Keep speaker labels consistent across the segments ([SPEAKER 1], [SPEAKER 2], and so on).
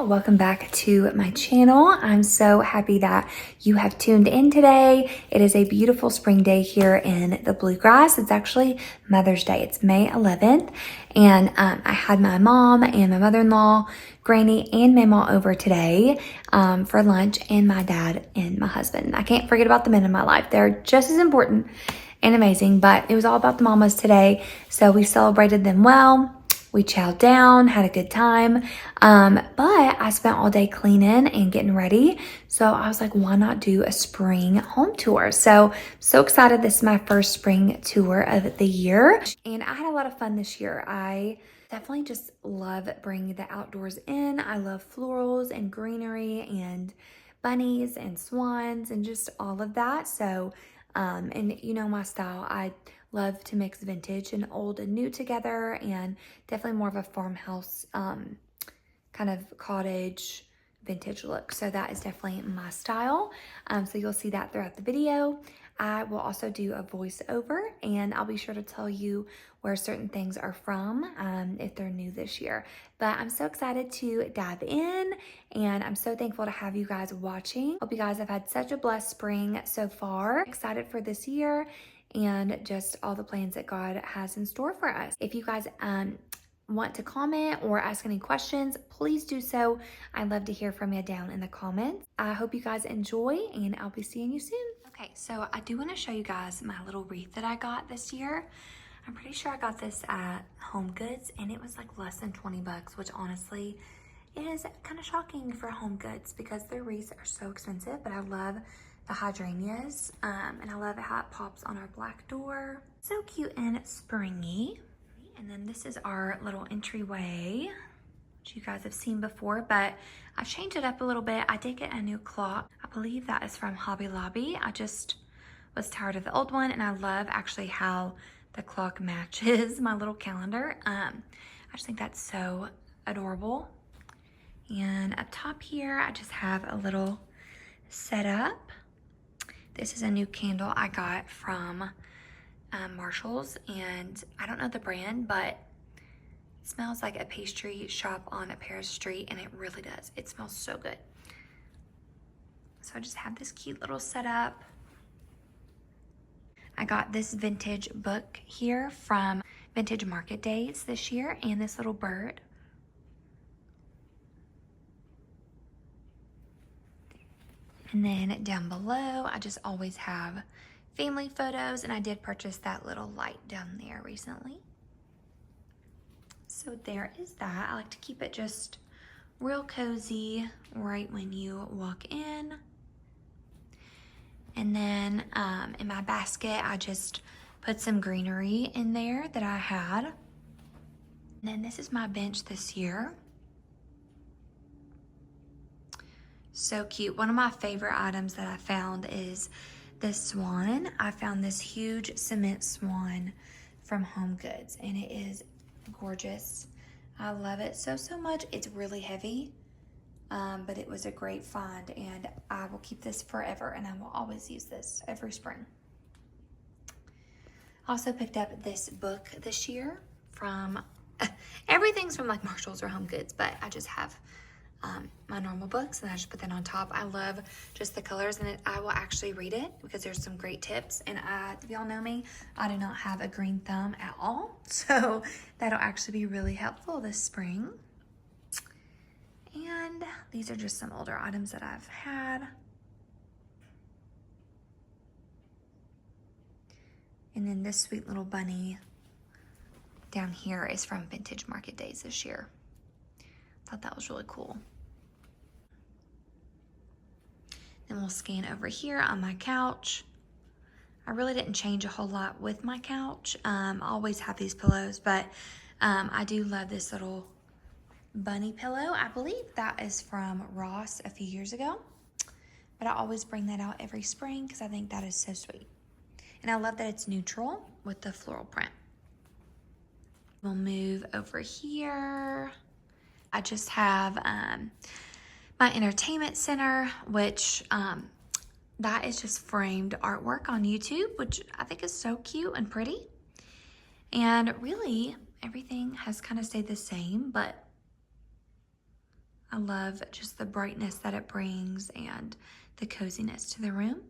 [SPEAKER 1] y'all, welcome back to my channel. I'm so happy that you have tuned in today. It is a beautiful spring day here in the Bluegrass. It's actually Mother's Day. It's May 11th, and I had my mom and my mother-in-law, Granny, and Mama over today for lunch, and my dad and my husband. I can't forget about the men in my life. They're just as important and amazing, but it was all about the mamas today, so we celebrated them well. We chowed down, had a good time, but I spent all day cleaning and getting ready. So I was like, why not do a spring home tour? So excited. This is my first spring tour of the year. And I had a lot of fun this year. I definitely just love bringing the outdoors in. I love florals and greenery and bunnies and swans and just all of that. So, and you know my style. I love to mix vintage and old and new together, and definitely more of a farmhouse kind of cottage vintage look. So that is definitely my style. So you'll see that throughout the video. I will also do a voiceover, and I'll be sure to tell you where certain things are from if they're new this year. But I'm so excited to dive in, and I'm so thankful to have you guys watching. Hope you guys have had such a blessed spring so far. Excited for this year and just all the plans that God has in store for us. If you guys want to comment or ask any questions, please do so. I'd love to hear from you down in the comments. I hope you guys enjoy, and I'll be seeing you soon. Okay, so I do want to show you guys my little wreath that I got this year. I'm pretty sure I got this at Home Goods, and it was like less than 20 bucks, which honestly is kind of shocking for Home Goods because their wreaths are so expensive, but I love the hydrangeas, and I love how it pops on our black door. So cute and springy. And then this is our little entryway, which you guys have seen before, but I've changed it up a little bit. I did get a new clock. I believe that is from Hobby Lobby. I just was tired of the old one, and I love actually how the clock matches my little calendar. I just think that's so adorable. And up top here, I just have a little setup. This is a new candle I got from Marshall's, and I don't know the brand, but it smells like a pastry shop on a Paris street, and it really does. It smells so good. So I just have this cute little setup. I got this vintage book here from Vintage Market Days this year, and this little bird. And then down below, I just always have family photos, and I did purchase that little light down there recently. So there is that. I like to keep it just real cozy right when you walk in. And then in my basket, I just put some greenery in there that I had. And then this is my bench this year. So cute. One of my favorite items that I found is this swan. I found this huge cement swan from Home Goods, and it is gorgeous. I love it so much. It's really heavy, but it was a great find, and I will keep this forever, and I will always use this every spring. Also picked up this book this year from, everything's from like Marshall's or Home Goods, but I just have my normal books, and I just put that on top. I love just the colors, and I will actually read it because there's some great tips. And if y'all know me, I do not have a green thumb at all, so that'll actually be really helpful this spring. And these are just some older items that I've had. And then this sweet little bunny down here is from Vintage Market Days this year. Thought that was really cool. Then we'll scan over here on my couch. I really didn't change a whole lot with my couch. I always have these pillows, but I do love this little bunny pillow. I believe that is from Ross a few years ago, but I always bring that out every spring because I think that is so sweet. And I love that it's neutral with the floral print. We'll move over here. I just have my entertainment center, which that is just framed artwork on YouTube, which I think is so cute and pretty. And really, everything has kind of stayed the same, but I love just the brightness that it brings and the coziness to the room.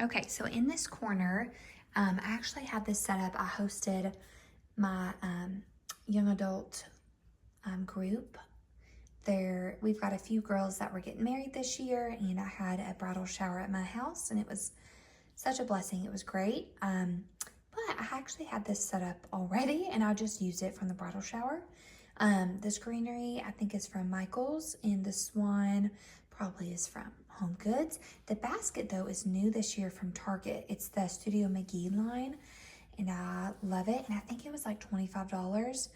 [SPEAKER 1] Okay, so in this corner, I actually had this set up. I hosted my young adult group. We've got a few girls that were getting married this year, and I had a bridal shower at my house, and it was such a blessing. It was great. But I actually had this set up already, and I just used it from the bridal shower. This greenery, I think, is from Michaels, and the swan probably is from Home Goods. The basket, though, is new this year from Target. It's the Studio McGee line, and I love it. And I think it was like $25,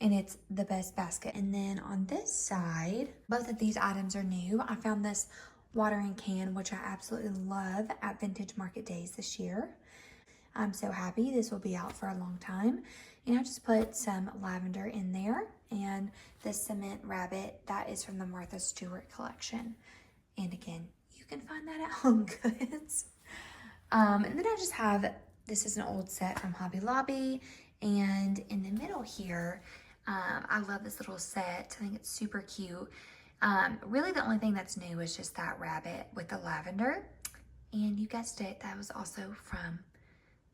[SPEAKER 1] and it's the best basket. And then on this side, both of these items are new. I found this watering can, which I absolutely love, at Vintage Market Days this year. I'm so happy. This will be out for a long time. And I just put some lavender in there. And this cement rabbit, that is from the Martha Stewart collection. And again, you can find that at Home Goods. And then I just have, this is an old set from Hobby Lobby. And in the middle here, I love this little set. I think it's super cute. Really the only thing that's new is just that rabbit with the lavender. And you guessed it, that was also from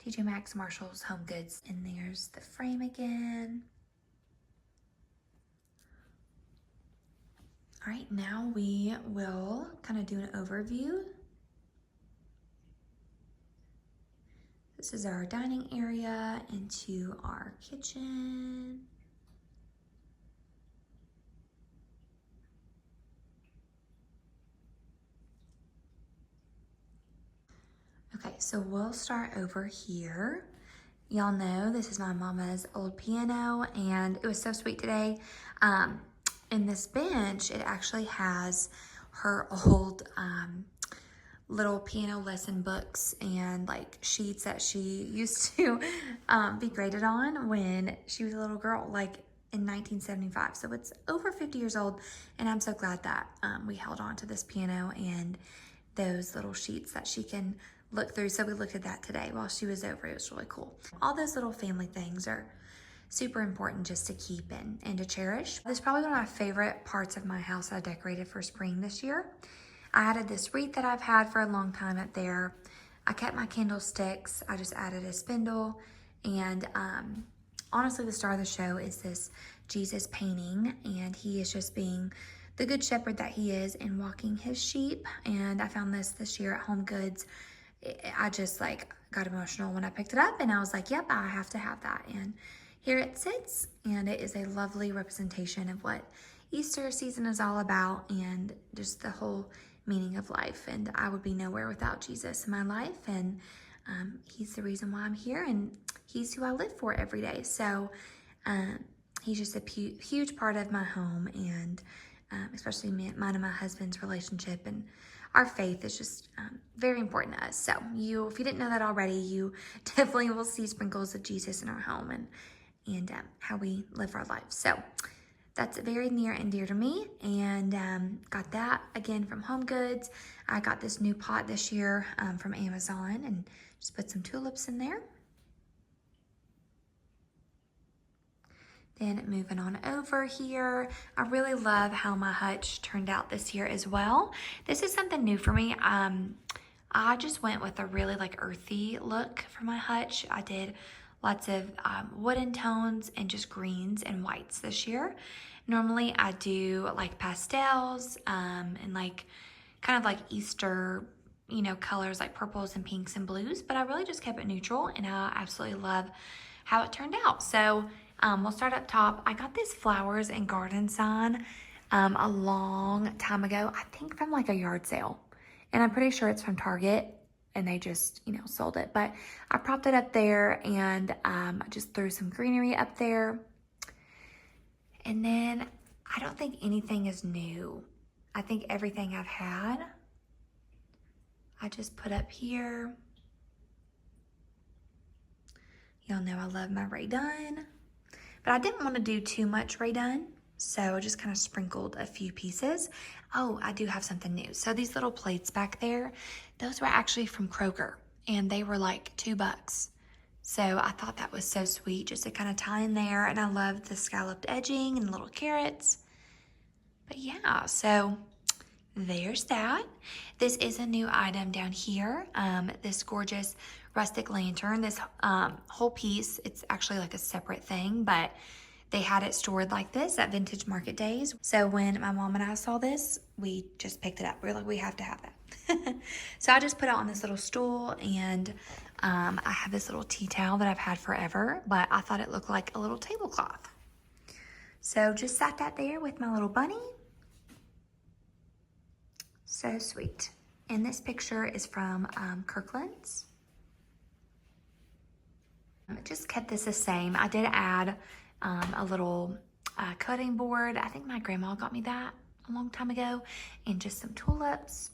[SPEAKER 1] TJ Maxx, Marshalls, Home Goods. And there's the frame again. All right, now we will kind of do an overview. This is our dining area into our kitchen. Okay, so we'll start over here. Y'all know this is my mama's old piano, and it was so sweet today. In this bench, it actually has her old little piano lesson books and like sheets that she used to be graded on when she was a little girl, like in 1975. So it's over 50 years old, and I'm so glad that we held on to this piano and those little sheets that she can look through. So we looked at that today while she was over. It was really cool. All those little family things are super important just to keep and to cherish. This is probably one of my favorite parts of my house I decorated for spring this year. I added this wreath that I've had for a long time up there. I kept my candlesticks. I just added a spindle. And honestly, the star of the show is this Jesus painting. And he is just being the good shepherd that he is and walking his sheep. And I found this year at Home Goods. I just like got emotional when I picked it up, and I was like, yep, I have to have that. And here it sits, and it is a lovely representation of what Easter season is all about and just the whole meaning of life. And I would be nowhere without Jesus in my life, and he's the reason why I'm here, and he's who I live for every day. So he's just a huge part of my home, and especially mine and my husband's relationship, and our faith is just very important to us. So if you didn't know that already, you definitely will see sprinkles of Jesus in our home and how we live our life. So that's very near and dear to me, and got that again from Home Goods. I got this new pot this year from Amazon, and just put some tulips in there. Then moving on over here, I really love how my hutch turned out this year as well. This is something new for me. I just went with a really like earthy look for my hutch. I did lots of wooden tones and just greens and whites this year. Normally I do like pastels and like kind of like Easter, colors like purples and pinks and blues, but I really just kept it neutral, and I absolutely love how it turned out. So we'll start up top. I got this flowers and garden sign a long time ago, I think from like a yard sale. And I'm pretty sure it's from Target, and they just, sold it. But I propped it up there, and I just threw some greenery up there. And then I don't think anything is new. I think everything I've had, I just put up here. Y'all know I love my Rae Dunn. But I didn't want to do too much Rae Dunn, so I just kind of sprinkled a few pieces. Oh, I do have something new. So these little plates back there, those were actually from Kroger, and they were like $2. So I thought that was so sweet just to kind of tie in there. And I love the scalloped edging and little carrots. But yeah, so there's that. This is a new item down here. This gorgeous rustic lantern. This whole piece, it's actually like a separate thing, but they had it stored like this at Vintage Market Days. So when my mom and I saw this, we just picked it up. We were like, we have to have that. So I just put it on this little stool, and I have this little tea towel that I've had forever, but I thought it looked like a little tablecloth. So just sat that there with my little bunny. So sweet. And this picture is from Kirkland's. I just kept this the same. I did add a little cutting board. I think my grandma got me that a long time ago. And just some tulips.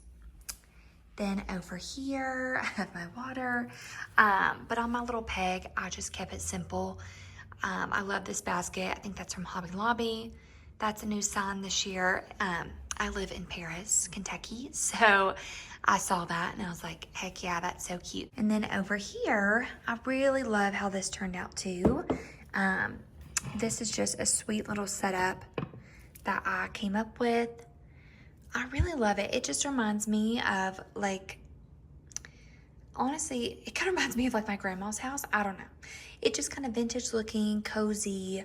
[SPEAKER 1] Then over here, I have my water. But on my little peg, I just kept it simple. I love this basket. I think that's from Hobby Lobby. That's a new sign this year. I live in Paris, Kentucky, so I saw that and I was like, heck yeah, that's so cute. And then over here, I really love how this turned out too. This is just a sweet little setup that I came up with. I really love it. It just reminds me of like, honestly, it kind of reminds me of like my grandma's house. I don't know. It just kind of vintage looking, cozy.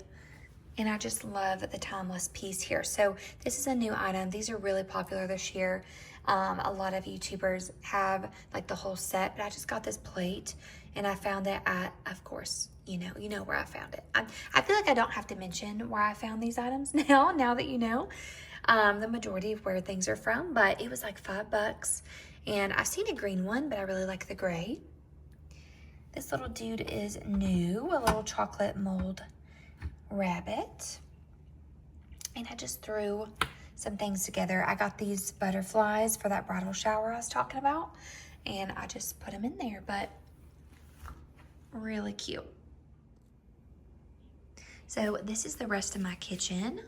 [SPEAKER 1] And I just love the timeless piece here. So this is a new item. These are really popular this year. A lot of YouTubers have like the whole set, but I just got this plate and I found it at, of course, you know where I found it. I feel like I don't have to mention where I found these items now that you know the majority of where things are from, but it was like $5. And I've seen a green one, but I really like the gray. This little dude is new, a little chocolate mold rabbit. And I just threw some things together. I got these butterflies for that bridal shower I was talking about, and I just put them in there, but really cute. So this is the rest of my kitchen.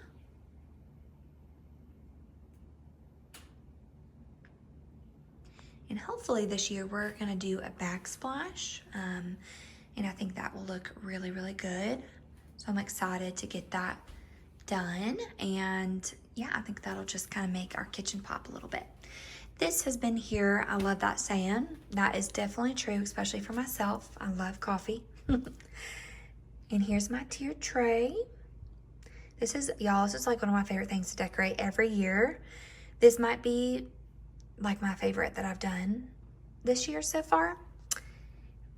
[SPEAKER 1] And hopefully this year we're gonna do a backsplash. And I think that will look really, really good. So I'm excited to get that done. And yeah, I think that'll just kind of make our kitchen pop a little bit. This has been here. I love that saying. That is definitely true, especially for myself. I love coffee. And here's my tiered tray. This is, y'all, this is like one of my favorite things to decorate every year. This might be like my favorite that I've done this year so far.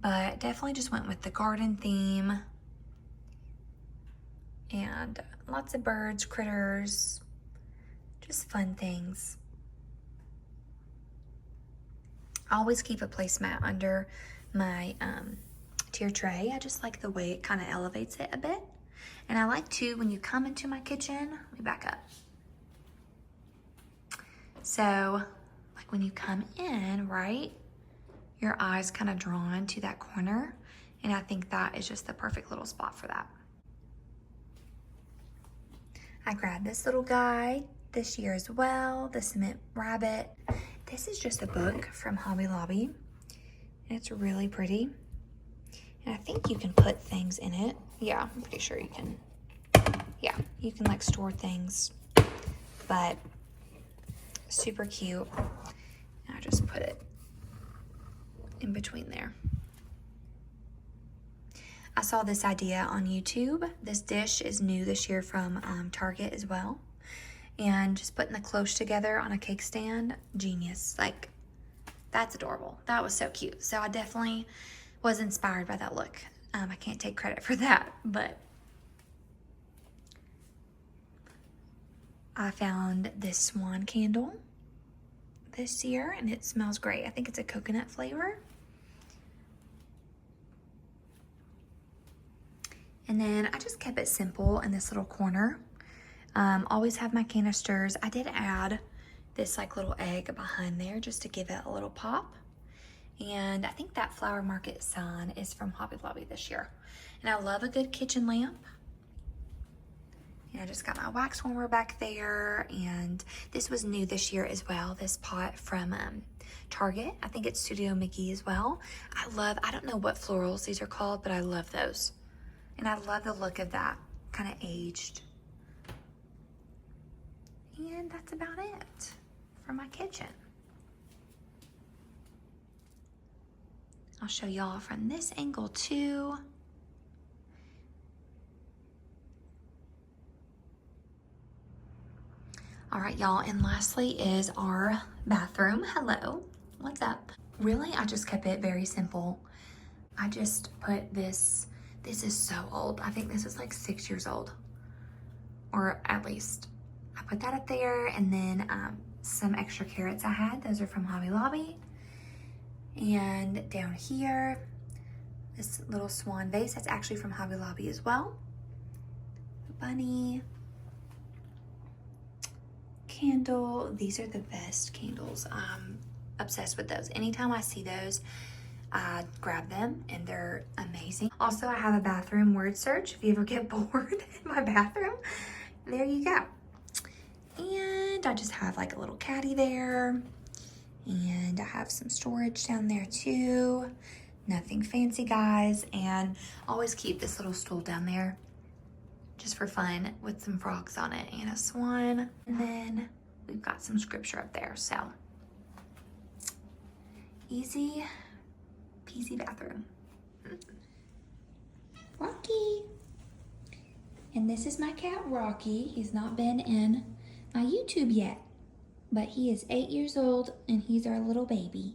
[SPEAKER 1] But definitely just went with the garden theme. And lots of birds, critters, just fun things. I always keep a placemat under my tier tray. I just like the way it kind of elevates it a bit. And I like to, when you come into my kitchen, let me back up. So, like when you come in, right, your eye's kind of drawn to that corner. And I think that is just the perfect little spot for that. I grabbed this little guy this year as well, the Cement Rabbit. This is just a book from Hobby Lobby, and it's really pretty. And I think you can put things in it. Yeah, I'm pretty sure you can. Yeah, you can like store things, but super cute. And I just put it in between there. I saw this idea on YouTube. This dish is new this year from Target as well. And just putting the cloche together on a cake stand, genius. Like, that's adorable. That was so cute. So I definitely was inspired by that look. I can't take credit for that, but I found this swan candle this year and it smells great. I think it's a coconut flavor. And then I just kept it simple in this little corner. Always have my canisters. I did add this like little egg behind there just to give it a little pop. And I think that Flower Market sign is from Hobby Lobby this year. And I love a good kitchen lamp. And I just got my wax warmer back there. And this was new this year as well, this pot from Target. I think it's Studio Mickey as well. I don't know what florals these are called, but I love those. And I love the look of that, kind of aged. And that's about it for my kitchen. I'll show y'all from this angle too. All right, y'all, and lastly is our bathroom. Hello, what's up? Really, I just kept it very simple. I just put this is so old. I think this is like 6 years old, or at least. I put that up there, and then some extra carrots I had. Those are from Hobby Lobby. And down here, this little swan vase, that's actually from Hobby Lobby as well. A bunny. Candle. These are the best candles. I'm obsessed with those. Anytime I see those, I grab them, and they're amazing. Also, I have a bathroom word search. If you ever get bored in my bathroom, there you go. And I just have like a little caddy there. And I have some storage down there too. Nothing fancy, guys. And always keep this little stool down there just for fun with some frogs on it and a swan. And then we've got some scripture up there. So easy peasy bathroom. Rocky. And this is my cat, Rocky. He's not been in my YouTube yet, but he is 8 years old and he's our little baby.